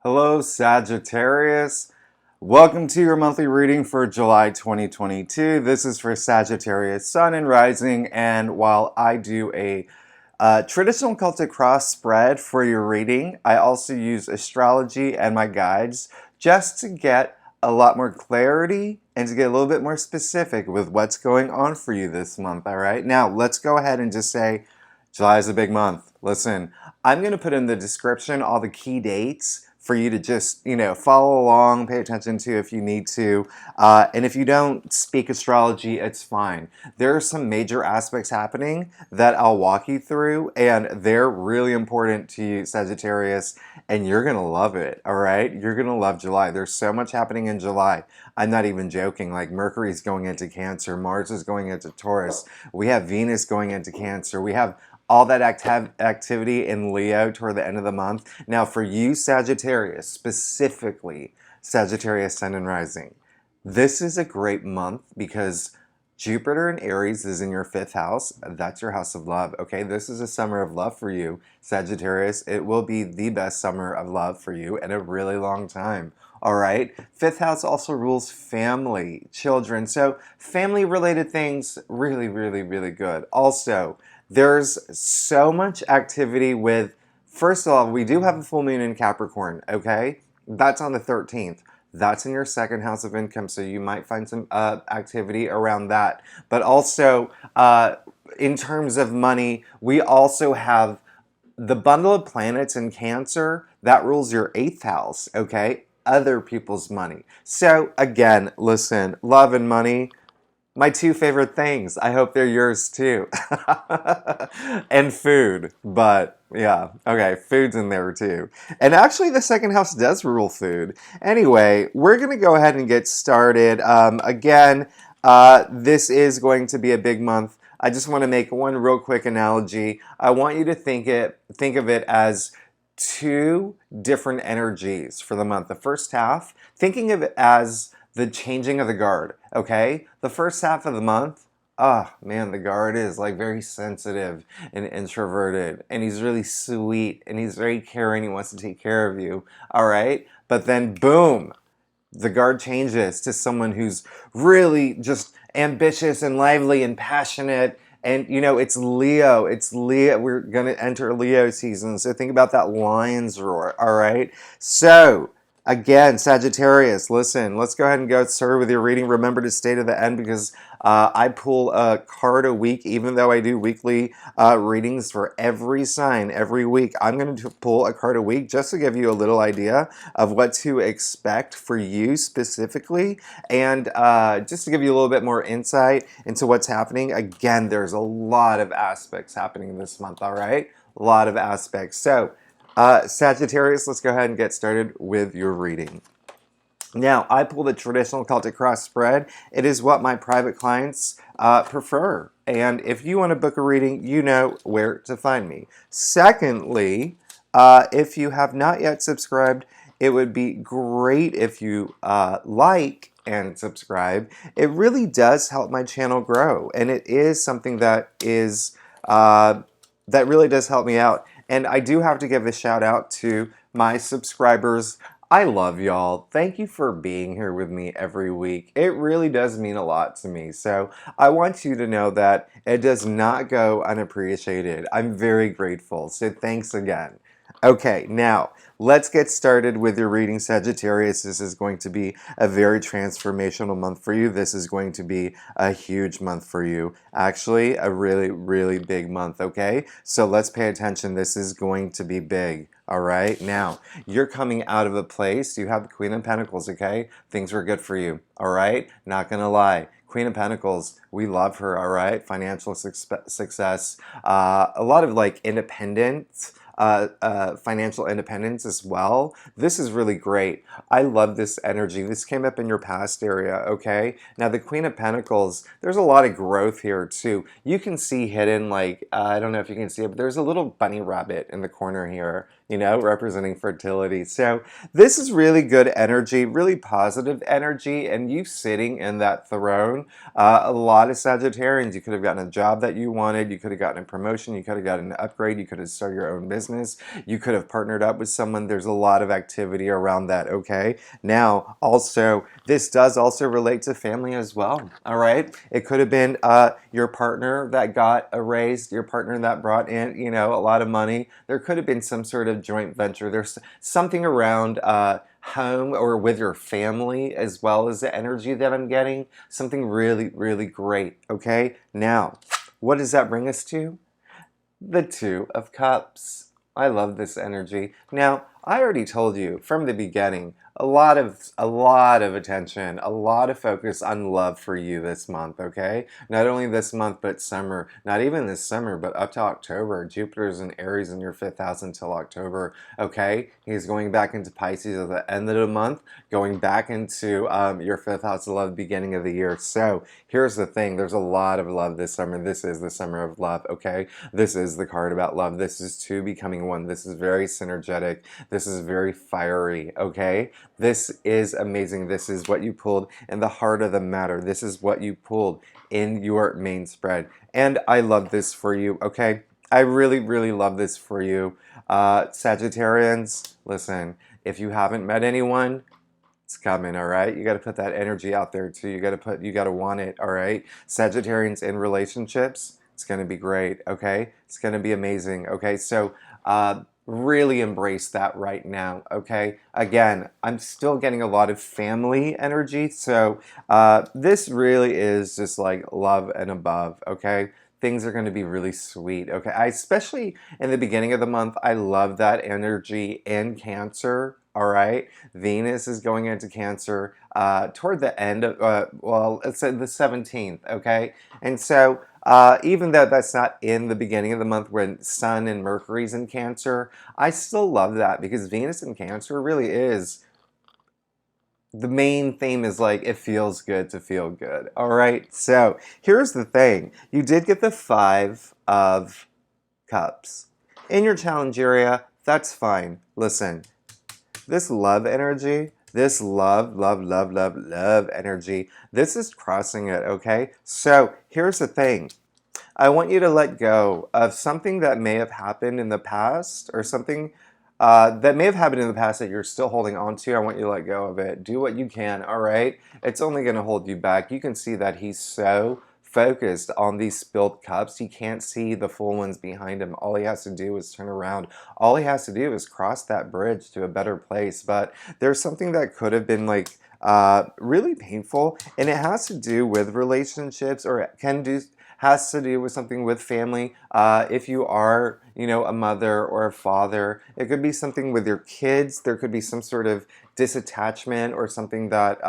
Hello, Sagittarius. Welcome to your monthly reading for July 2022. This is for Sagittarius, Sun and Rising, and while I do a traditional Celtic cross spread for your reading, I also use astrology and my guides just to get a lot more clarity and to get a little bit more specific with what's going on for you this month, all right? Now, let's go ahead and just say July is a big month. Listen, I'm going to put in the description all the key dates for you to just, follow along, pay attention to if you need to. And if you don't speak astrology, it's fine. There are some major aspects happening that I'll walk you through, and they're really important to you, Sagittarius, and you're going to love it, all right? You're going to love July. There's so much happening in July. I'm not even joking. Like Mercury's going into Cancer, Mars is going into Taurus. We have Venus going into Cancer. We have all that activity in Leo toward the end of the month. Now for you, Sagittarius, specifically Sagittarius, Sun and Rising, this is a great month because Jupiter in Aries is in your 5th house. That's your house of love, okay? This is a summer of love for you, Sagittarius. It will be the best summer of love for you in a really long time. All right. 5th house also rules family, children. So family related things, really, really, really good. Also, there's so much activity with, first of all, we do have a full moon in Capricorn, okay? That's on the 13th. That's in your 2nd house of income, so you might find some activity around that. But also, in terms of money, we also have the bundle of planets in Cancer, that rules your 8th house, okay? Other people's money. So, again, listen, love and money, my 2 favorite things. I hope they're yours too. And food. But yeah, okay, food's in there too. And actually the 2nd house does rule food. Anyway, we're going to go ahead and get started. Again, this is going to be a big month. I just want to make one real quick analogy. I want you to think of it as 2 different energies for the month. The first half, thinking of it as the changing of the guard, okay? The first half of the month, man, the guard is like very sensitive and introverted, and he's really sweet, and he's very caring, he wants to take care of you, all right? But then, boom, the guard changes to someone who's really just ambitious and lively and passionate. And it's Leo. It's Leo. We're going to enter Leo season. So think about that lion's roar. All right. So again, Sagittarius, listen, let's go ahead and get started with your reading. Remember to stay to the end because I pull a card a week, even though I do weekly readings for every sign every week. I'm going to pull a card a week just to give you a little idea of what to expect for you specifically, and just to give you a little bit more insight into what's happening. Again, there's a lot of aspects happening this month, all right? A lot of aspects. So, Sagittarius, let's go ahead and get started with your reading. Now, I pull the traditional Celtic cross spread. It is what my private clients prefer. And if you want to book a reading, you know where to find me. Secondly, if you have not yet subscribed, it would be great if you like and subscribe. It really does help my channel grow. And it is something that is that really does help me out. And I do have to give a shout out to my subscribers. I love y'all. Thank you for being here with me every week. It really does mean a lot to me. So I want you to know that it does not go unappreciated. I'm very grateful. So thanks again. Okay, now let's get started with your reading, Sagittarius. This is going to be a very transformational month for you. This is going to be a huge month for you. Actually, a really, really big month, okay? So let's pay attention. This is going to be big, all right? Now, you're coming out of a place. You have the Queen of Pentacles, okay? Things were good for you, all right? Not gonna lie. Queen of Pentacles, we love her, all right? Financial success, a lot of like independence, financial independence as well. This is really great. I love this energy. This came up in your past area, okay? Now the Queen of Pentacles, there's a lot of growth here too. You can see hidden, like, I don't know if you can see it, but there's a little bunny rabbit in the corner here. you know, representing fertility. So this is really good energy, really positive energy, and you sitting in that throne. A lot of Sagittarians, you could have gotten a job that you wanted, you could have gotten a promotion, you could have gotten an upgrade, you could have started your own business, you could have partnered up with someone. There's a lot of activity around that, okay? Now, also, this does also relate to family as well, all right? It could have been your partner that got a raise, your partner that brought in, you know, a lot of money. There could have been some sort of joint venture. There's something around home or with your family, as well as the energy that I'm getting. Something really, really great, okay? Now, what does that bring us to? The Two of Cups. I love this energy. Now, I already told you from the beginning, a lot of attention, a lot of focus on love for you this month, okay? Not only this month, but summer. Not even this summer, but up to October. Jupiter's in Aries in your 5th house until October, okay? He's going back into Pisces at the end of the month, going back into your 5th house of love beginning of the year. So here's the thing. There's a lot of love this summer. This is the summer of love, okay? This is the card about love. This is two becoming one. This is very synergetic. This is very fiery, okay? This is amazing. This is what you pulled in the heart of the matter. This is what you pulled in your main spread. And I love this for you, okay? I really, really love this for you. Sagittarians, listen, if you haven't met anyone, it's coming, all right? You got to put that energy out there too. You got to want it, all right? Sagittarians in relationships, it's going to be great, okay? It's going to be amazing, okay? So, really embrace that right now, okay? Again, I'm still getting a lot of family energy, so this really is just like love and above, okay? Things are going to be really sweet, okay? Especially in the beginning of the month, I love that energy in Cancer, all right? Venus is going into Cancer toward the end of, well, let's say the 17th, okay? And so even though that's not in the beginning of the month when Sun and Mercury's in Cancer, I still love that because Venus in Cancer really is, the main theme is like, it feels good to feel good, all right? So here's the thing. You did get the 5 of Cups. In your challenge area, that's fine. Listen, this love energy, this love energy, this is crossing it, okay? So here's the thing. I want you to let go of something that may have happened in the past or something that may have happened in the past that you're still holding on to. I want you to let go of it. Do what you can, all right? It's only going to hold you back. You can see that he's so focused on these spilled cups. He can't see the full ones behind him. All he has to do is turn around. All he has to do is cross that bridge to a better place. But there's something that could have been like really painful, and it has to do with relationships, or it can do has to do with something with family. If you are, you know, a mother or a father, it could be something with your kids. There could be some sort of disattachment or something that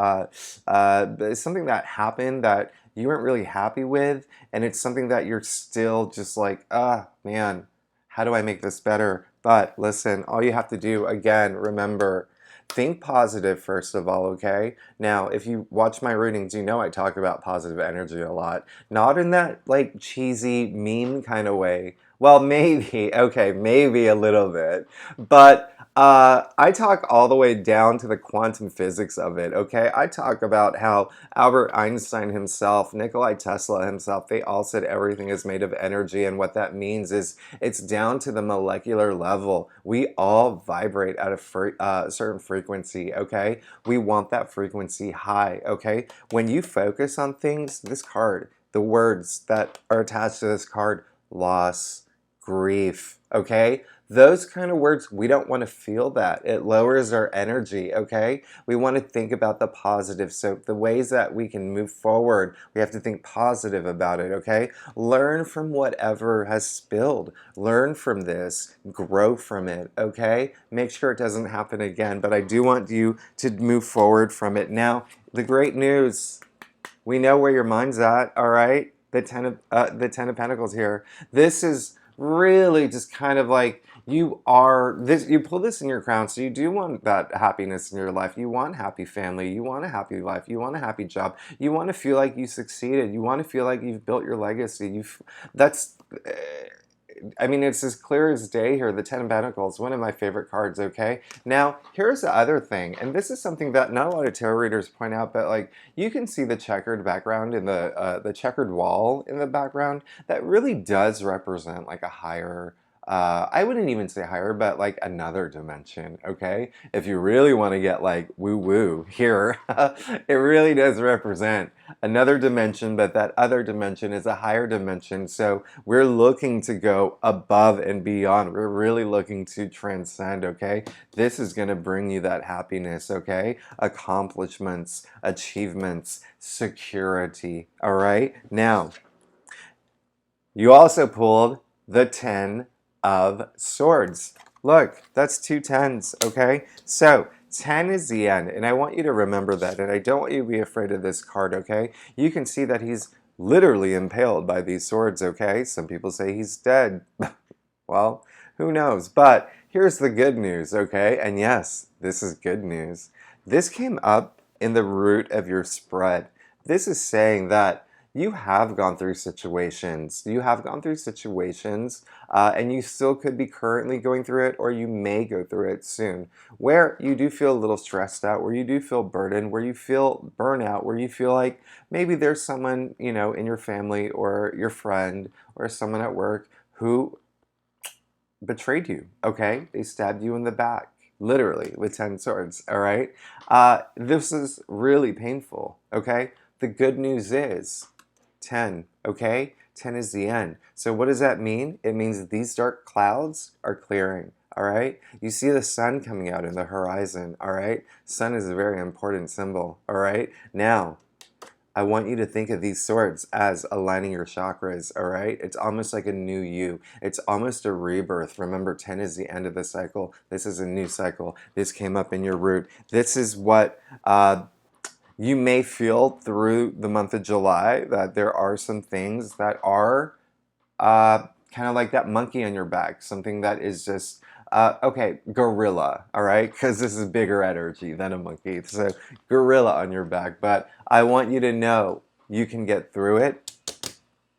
happened that you weren't really happy with, and it's something that you're still just like, ah, man, how do I make this better? But listen, all you have to do, again, remember, think positive first of all, okay? Now, if you watch my readings, you know I talk about positive energy a lot. Not in that, like, cheesy meme kind of way. Well, maybe, okay, maybe a little bit. But I talk all the way down to the quantum physics of it, okay? I talk about how Albert Einstein himself, Nikola Tesla himself, they all said everything is made of energy, and what that means is it's down to the molecular level. We all vibrate at a certain frequency, okay? We want that frequency high, okay? When you focus on things, this card, the words that are attached to this card, loss, grief, okay? Those kind of words, we don't want to feel that. It lowers our energy, okay? We want to think about the positive. So the ways that we can move forward, we have to think positive about it, okay? Learn from whatever has spilled. Learn from this. Grow from it, okay? Make sure it doesn't happen again. But I do want you to move forward from it. Now, the great news, we know where your mind's at, all right? The Ten of Pentacles here. This is really just kind of like, you pull this in your crown, so you do want that happiness in your life. You want happy family, you want a happy life, you want a happy job, you want to feel like you succeeded, you want to feel like you've built your legacy. That's I mean, it's as clear as day here. The Ten of Pentacles, one of my favorite cards, okay? Now, here's the other thing, and this is something that not a lot of tarot readers point out, but like, you can see the checkered background in the checkered wall in the background. That really does represent like a higher, I wouldn't even say higher, but like another dimension, okay? If you really want to get like woo-woo here, it really does represent another dimension, but that other dimension is a higher dimension. So we're looking to go above and beyond. We're really looking to transcend, okay? This is going to bring you that happiness, okay? Accomplishments, achievements, security, all right? Now, you also pulled the 10 of Swords. Look, that's 2 tens, okay? So 10 is the end, and I want you to remember that, and I don't want you to be afraid of this card, okay? You can see that he's literally impaled by these swords, okay? Some people say he's dead. Well, who knows? But here's the good news, okay? And yes, this is good news. This came up in the root of your spread. This is saying that you have gone through situations. You have gone through situations, and you still could be currently going through it, or you may go through it soon, where you do feel a little stressed out, where you do feel burdened, where you feel burnout, where you feel like maybe there's someone, you know, in your family or your friend or someone at work who betrayed you, okay? They stabbed you in the back, literally, with 10 swords, all right? This is really painful, okay? The good news is 10, okay? 10 is the end. So what does that mean? It means that these dark clouds are clearing, all right? You see the sun coming out in the horizon, all right? Sun is a very important symbol, all right? Now, I want you to think of these swords as aligning your chakras, all right? It's almost like a new you. It's almost a rebirth. Remember, 10 is the end of the cycle. This is a new cycle. This came up in your root. This is what you may feel through the month of July, that there are some things that are kind of like that monkey on your back, something that is just okay, gorilla, all right? Because this is bigger energy than a monkey. So gorilla on your back. But I want you to know you can get through it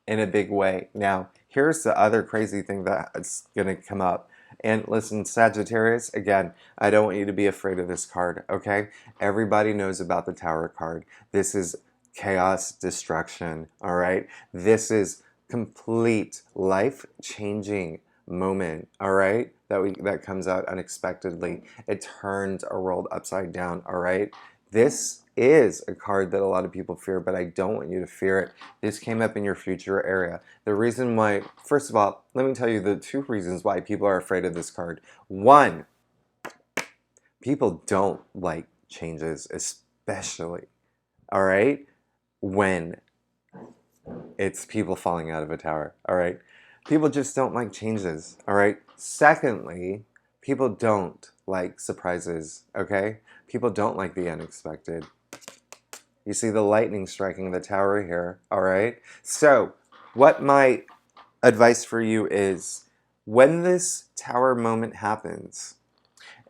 in a big way. Now, here's the other crazy thing that's going to come up. And listen, Sagittarius, again, I don't want you to be afraid of this card, okay? Everybody knows about the Tower card. This is chaos, destruction, all right? This is complete life-changing moment, all right, that comes out unexpectedly. It turns our world upside down, all right? This is a card that a lot of people fear, but I don't want you to fear it. This came up in your future area. The reason why, first of all, let me tell you the 2 reasons why people are afraid of this card. 1, people don't like changes, especially, all right, when it's people falling out of a tower, all right? People just don't like changes, all right? Secondly, people don't like surprises, okay? People don't like the unexpected. You see the lightning striking the tower here, all right? So, what my advice for you is, when this tower moment happens,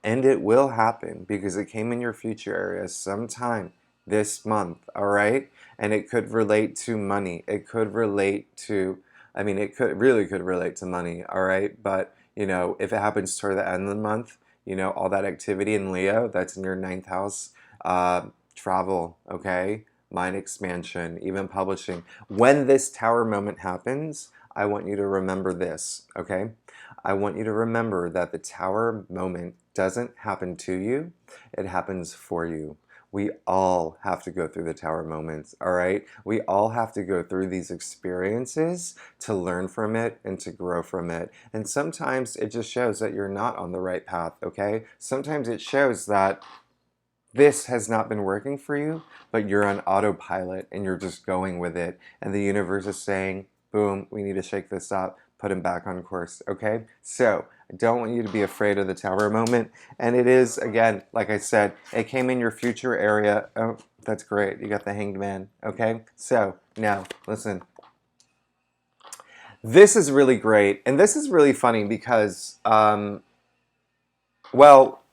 and it will happen because it came in your future area sometime this month, all right? And it could relate to money. It could relate to, I mean, it really could relate to money, all right? But, you know, if it happens toward the end of the month, you know, all that activity in Leo, that's in your 9th house, travel, okay? Mind expansion, even publishing. When this tower moment happens, I want you to remember this, okay? I want you to remember that the tower moment doesn't happen to you, it happens for you. We all have to go through the tower moments, all right? We all have to go through these experiences to learn from it and to grow from it. And sometimes it just shows that you're not on the right path, okay? Sometimes it shows that this has not been working for you, but you're on autopilot and you're just going with it. And the universe is saying, boom, we need to shake this up, put him back on course, okay? So, I don't want you to be afraid of the tower moment. And it is, again, like I said, it came in your future area. Oh, that's great. You got the Hanged Man, okay? So, now, listen. This is really great. And this is really funny because, well,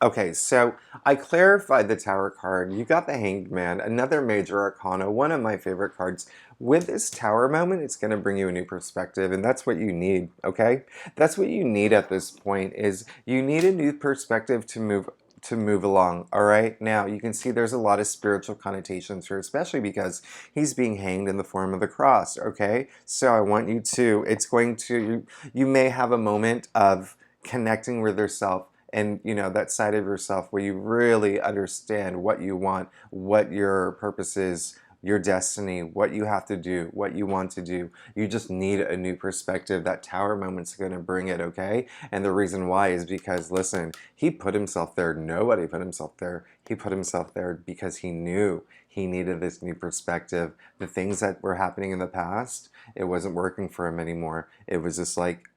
Okay, so I clarified the Tower card. You got the Hanged Man, another major arcana, one of my favorite cards. With this Tower moment, it's going to bring you a new perspective, and that's what you need, okay? That's what you need at this point, is you need a new perspective to move along, all right? Now, you can see there's a lot of spiritual connotations here, especially because he's being hanged in the form of the cross, okay? So I want you to, you may have a moment of connecting with yourself, and that side of yourself where you really understand what you want, what your purpose is, your destiny, what you have to do, what you want to do. You just need a new perspective. That Tower moment's going to bring it, okay? And the reason why is because, listen, he put himself there. Nobody put himself there. He put himself there because he knew he needed this new perspective. The things that were happening in the past, it wasn't working for him anymore. It was just like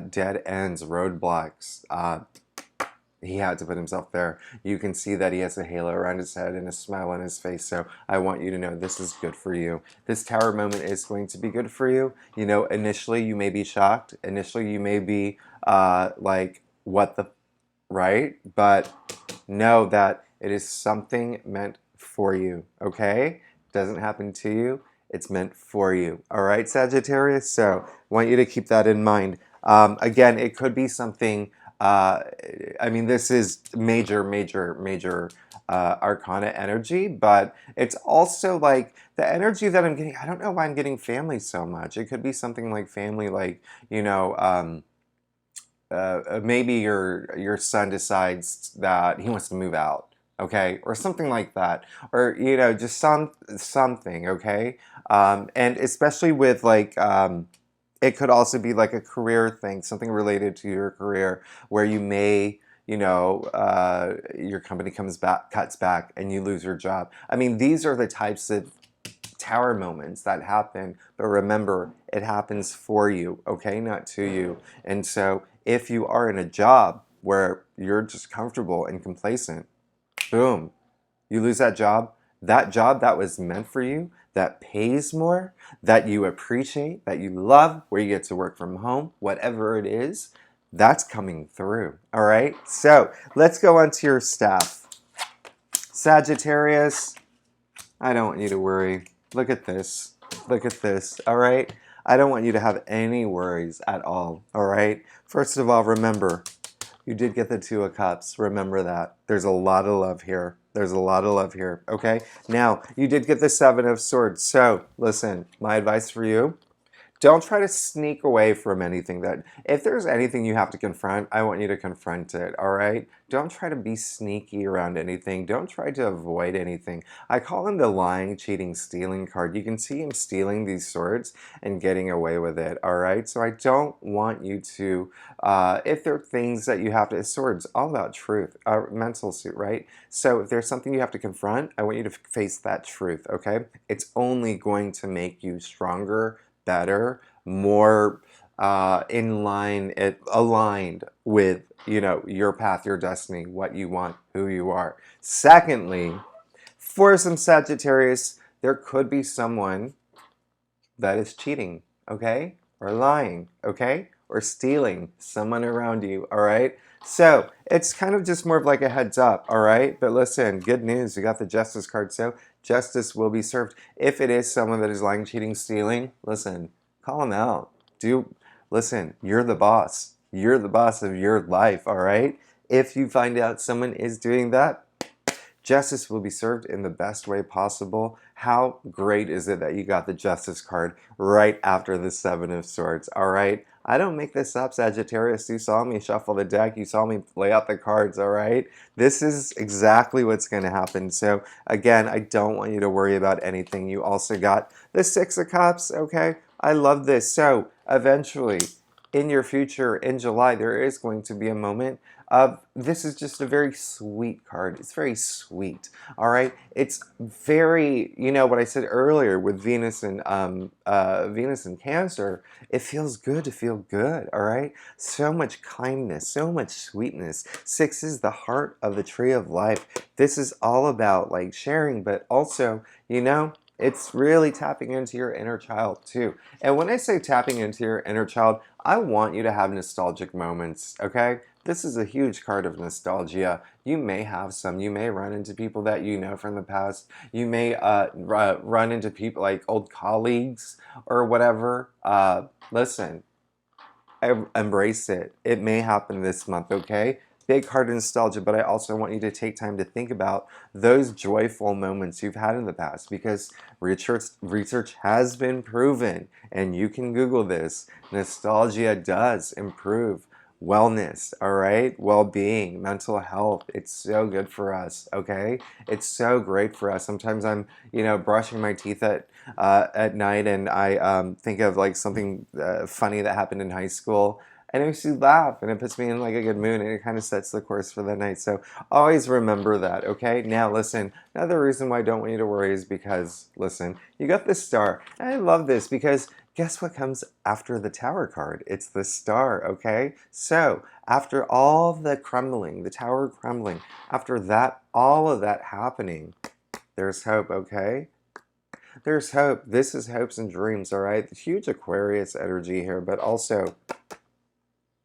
dead ends, roadblocks. He had to put himself there. You can see that he has a halo around his head and a smile on his face. So I want you to know this is good for you. This Tower moment is going to be good for you. Initially you may be shocked. Initially you may be like, what the, right? But know that it is something meant for you, okay? Doesn't happen to you. It's meant for you. All right, Sagittarius? So I want you to keep that in mind. Again, it could be something, this is major, major, major arcana energy, but it's also like the energy that I'm getting. I don't know why I'm getting family so much. It could be something like family, like, maybe your son decides that he wants to move out, okay, or something like that, or just something, okay, and especially with like it could also be like a career thing, something related to your career, where you may, your company cuts back, and you lose your job. I mean, these are the types of Tower moments that happen, but remember, it happens for you, okay, not to you. And so if you are in a job where you're just comfortable and complacent, boom, you lose that job. That job that was meant for you, that pays more, that you appreciate, that you love, where you get to work from home, whatever it is, that's coming through, all right? So let's go on to your staff. Sagittarius, I don't want you to worry. Look at this. Look at this, all right? I don't want you to have any worries at all, all right? First of all, remember, you did get the Two of Cups. Remember that. There's a lot of love here. There's a lot of love here, okay? Now, you did get the Seven of Swords. So, listen, my advice for you, don't try to sneak away from anything that, if there's anything you have to confront, I want you to confront it, all right? Don't try to be sneaky around anything. Don't try to avoid anything. I call him the lying, cheating, stealing card. You can see him stealing these swords and getting away with it, all right? So I don't want you to, if there are things that you have to, swords, all about truth, mental suit, right? So if there's something you have to confront, I want you to face that truth, okay? It's only going to make you stronger, better, more aligned with your path, your destiny, what you want, who you are. Secondly, for some Sagittarius, there could be someone that is cheating, okay, or lying, okay, or stealing someone around you, all right? So it's kind of just more of like a heads up, all right? But listen, good news, you got the Justice card, so justice will be served. If it is someone that is lying, cheating, stealing, listen, call them out. Listen, you're the boss. You're the boss of your life, all right? If you find out someone is doing that, justice will be served in the best way possible. How great is it that you got the Justice card right after the Seven of Swords, all right? I don't make this up, Sagittarius. You saw me shuffle the deck. You saw me lay out the cards, all right? This is exactly what's going to happen. So, again, I don't want you to worry about anything. You also got the Six of Cups, okay? I love this. So, eventually, in your future, in July, there is going to be a moment of, this is just a very sweet card. It's very sweet, all right? It's very, what I said earlier with Venus and Cancer, it feels good to feel good, all right? So much kindness, so much sweetness. Six is the heart of the tree of life. This is all about like sharing, but also, it's really tapping into your inner child too. And when I say tapping into your inner child, I want you to have nostalgic moments, okay? This is a huge card of nostalgia. You may have some. You may run into people that you know from the past. You may run into people like old colleagues or whatever. Listen, embrace it. It may happen this month, okay? Big card of nostalgia, but I also want you to take time to think about those joyful moments you've had in the past, because research has been proven, and you can Google this. Nostalgia does improve wellness, all right? Well-being, mental health. It's so good for us, okay? It's so great for us. Sometimes I'm, brushing my teeth at night, and I think of like something funny that happened in high school, and it makes you laugh, and it puts me in like a good mood, and it kind of sets the course for the night. So always remember that, okay? Now listen, another reason why I don't want you to worry is because, listen, you got the star. And I love this because guess what comes after the Tower card? It's the star, okay? So after all the crumbling, the Tower crumbling, after that, all of that happening, there's hope, okay? There's hope. This is hopes and dreams, all right? Huge Aquarius energy here, but also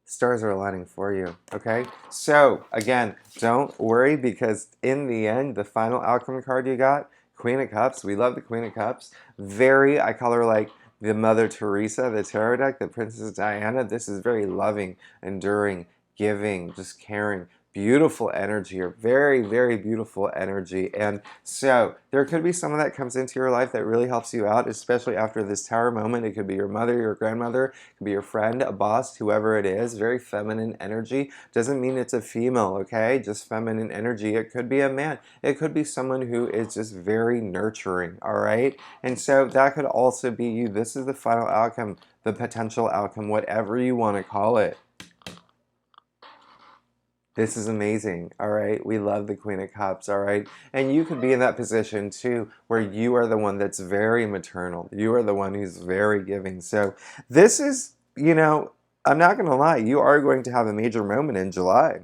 stars are aligning for you, okay? So, again, don't worry, because in the end, the final outcome card you got, Queen of Cups. We love the Queen of Cups. I call her like the Mother Teresa, the tarot deck, the Princess Diana. This is very loving, enduring, giving, just caring. Beautiful energy here. Very, very beautiful energy. And so there could be someone that comes into your life that really helps you out, especially after this Tower moment. It could be your mother, your grandmother, it could be your friend, a boss, whoever it is. Very feminine energy. Doesn't mean it's a female, okay? Just feminine energy. It could be a man. It could be someone who is just very nurturing, all right? And so that could also be you. This is the final outcome, the potential outcome, whatever you want to call it. This is amazing, all right? We love the Queen of Cups, all right? And you could be in that position too, where you are the one that's very maternal. You are the one who's very giving. So this is, I'm not going to lie, you are going to have a major moment in July.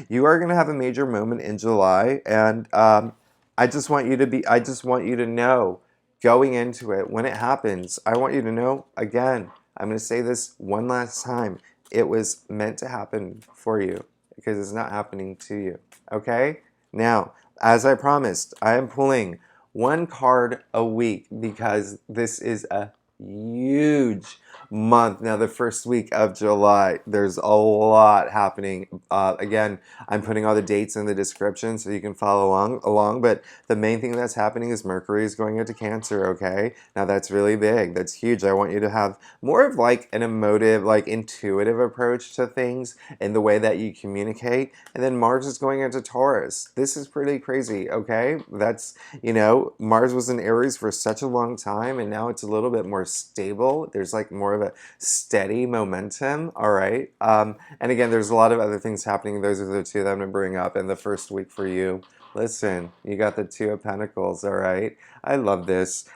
You are going to have a major moment in July, and I just want you to know, going into it, when it happens, I want you to know, again, I'm going to say this one last time, it was meant to happen for you, because it's not happening to you, okay? Now, as I promised, I am pulling one card a week, because this is a huge month. Now, the first week of July, there's a lot happening. Again, I'm putting all the dates in the description so you can follow along, but the main thing that's happening is Mercury is going into Cancer, okay? Now, that's really big. That's huge. I want you to have more of like an emotive, like intuitive approach to things in the way that you communicate. And then Mars is going into Taurus. This is pretty crazy, okay? That's, Mars was in Aries for such a long time, and now it's a little bit more stable. There's like more of a steady momentum, all right? And again, there's a lot of other things happening. Those are the two that I'm going to bring up in the first week for you. Listen, you got the Two of Pentacles, all right? I love this.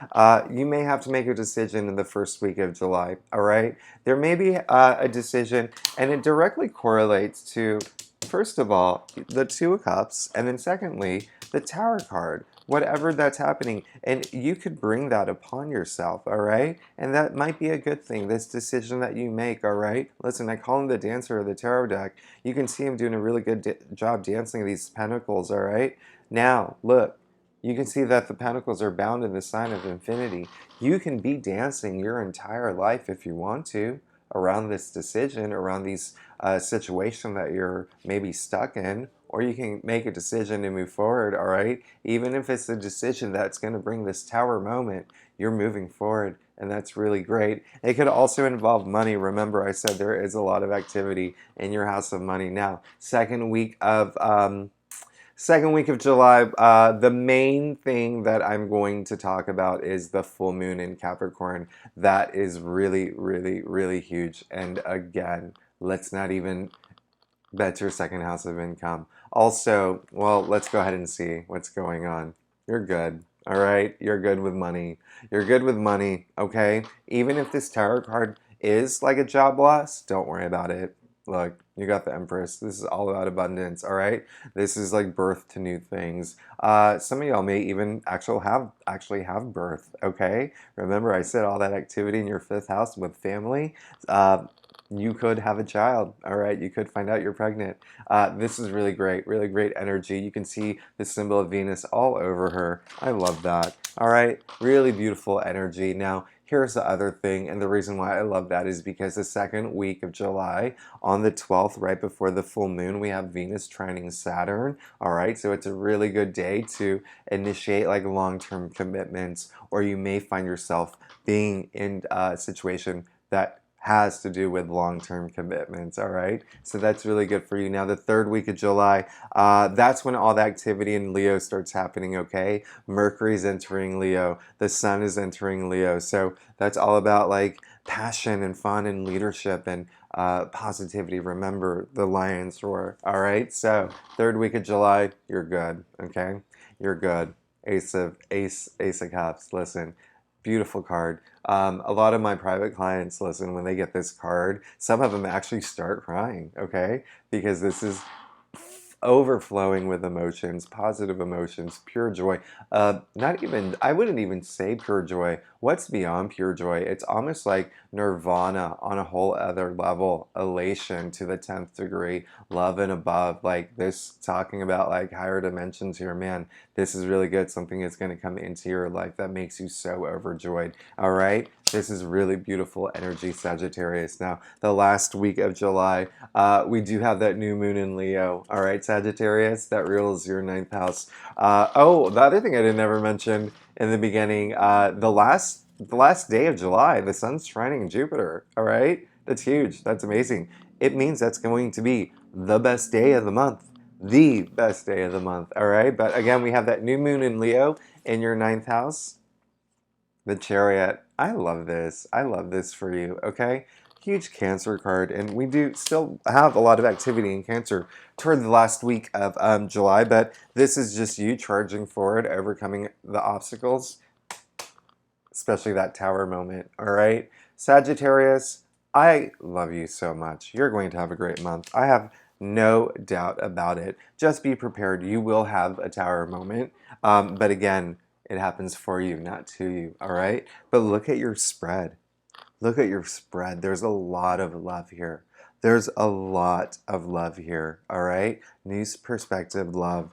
You may have to make a decision in the first week of July, all right? There may be a decision, and it directly correlates to, first of all, the Two of Cups, and then secondly, the Tower card. Whatever that's happening, and you could bring that upon yourself, all right? And that might be a good thing, this decision that you make, all right? Listen, I call him the dancer of the tarot deck. You can see him doing a really good job dancing these pentacles, all right? Now, look, you can see that the pentacles are bound in the sign of infinity. You can be dancing your entire life if you want to around this decision, around these situation that you're maybe stuck in, or you can make a decision to move forward, all right? Even if it's a decision that's going to bring this Tower moment, you're moving forward, and that's really great. It could also involve money. Remember, I said there is a lot of activity in your house of money. Now, second week of July, the main thing that I'm going to talk about is the full moon in Capricorn. That is really, really, really huge. And again, let's not even bet your second house of income. Also, well, let's go ahead and see what's going on. You're good, all right? You're good with money. You're good with money, okay? Even if this tarot card is like a job loss, don't worry about it. Look, you got the Empress. This is all about abundance, all right? This is like birth to new things. Some of y'all may even actually have birth, okay? Remember, I said all that activity in your fifth house with family. you could have a child. All right, you could find out you're pregnant. This is really great energy. You can see the symbol of Venus all over her. I love that. All right, really beautiful energy. Now, here's the other thing, and the reason why I love that is because the second week of July, on the 12th, right before the full moon, we have Venus trining Saturn. All right, so it's a really good day to initiate like long-term commitments, or you may find yourself being in a situation that has to do with long-term commitments. All right, so that's really good for you. Now, the third week of July, that's when all the activity in Leo starts happening. Okay, Mercury's entering Leo, the Sun is entering Leo, so that's all about like passion and fun and leadership and positivity. Remember the lion's roar. All right, so third week of July, you're good. Okay, you're good. Ace of Cups. Listen, beautiful card. A lot of my private clients, listen, when they get this card, some of them actually start crying, okay? Because this is overflowing with emotions, positive emotions, pure joy. Not even, I wouldn't even say pure joy. What's beyond pure joy? It's almost like nirvana on a whole other level, elation to the 10th degree, love and above. Like this, talking about like higher dimensions here, man, this is really good. Something is going to come into your life that makes you so overjoyed. All right. This is really beautiful energy, Sagittarius. Now, the last week of July, we do have that new moon in Leo. All right, Sagittarius, that rules your ninth house. Oh, the other thing I didn't ever mention in the beginning, the last day of July, the sun's trining Jupiter. All right, that's huge. That's amazing. It means that's going to be the best day of the month. The best day of the month. All right, but again, we have that new moon in Leo in your ninth house. The Chariot. I love this. I love this for you, okay? Huge Cancer card, and we do still have a lot of activity in Cancer toward the last week of July, but this is just you charging forward, overcoming the obstacles, especially that tower moment, all right? Sagittarius, I love you so much. You're going to have a great month. I have no doubt about it. Just be prepared. You will have a tower moment, but again, it happens for you, not to you, all right? But look at your spread. Look at your spread. There's a lot of love here. There's a lot of love here, all right? New perspective, love.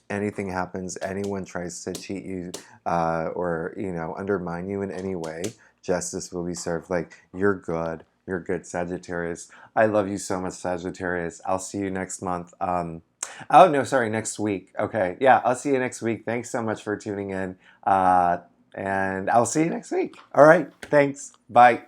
Anything happens, anyone tries to cheat you or, undermine you in any way, justice will be served. Like, you're good. You're good, Sagittarius. I love you so much, Sagittarius. I'll see you next month. Oh, no, sorry, next week. Okay, yeah, I'll see you next week. Thanks so much for tuning in. And I'll see you next week. All right, thanks. Bye.